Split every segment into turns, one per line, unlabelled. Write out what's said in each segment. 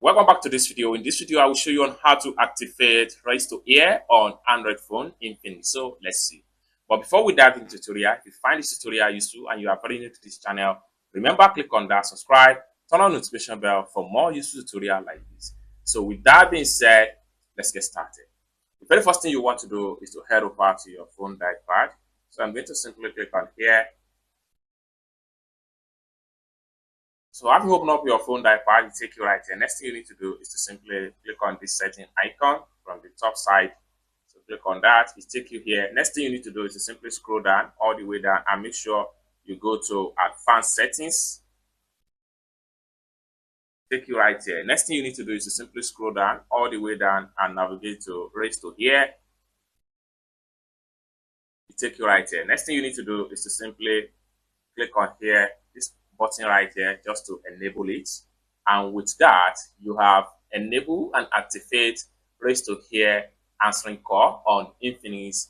Welcome back to this video. In this video, I will show you on how to activate raise to ear on Android phone Infinix. So let's see. But before we dive into the tutorial, if you find this tutorial useful and you are very new to this channel, remember click on that subscribe, turn on notification bell for more useful tutorial like this. So with that being said, let's get started. The very first thing you want to do is to head over to your phone dial pad. So I'm going to simply click on here. So after you open up your phone dial pad, it take you right here. Next thing you need to do is to simply click on this setting icon from the top side. So click on that, it take you here. Next thing you need to do is to simply scroll down all the way down and make sure you go to advanced settings. Take you right here. Next thing you need to do is to simply scroll down all the way down and navigate to raise to ear. It take you right here. Next thing you need to do is to simply click on here, this button right here, just to enable it. And with that, you have enable and activate raise to ear answering call on Infinix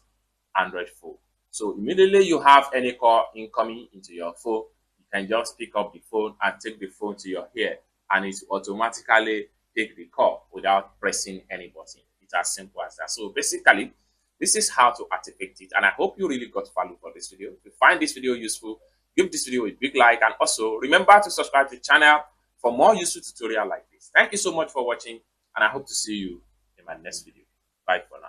Android phone. So immediately you have any call incoming into your phone, you can just pick up the phone and take the phone to your ear, and it automatically take the call without pressing any button. It's as simple as that. So basically, this is how to activate it, and I hope you really got value for this video. If you find this video useful, give this video a big like, and also remember to subscribe to the channel for more useful tutorial like this. Thank you so much for watching, and I hope to see you in my next video. Bye for now.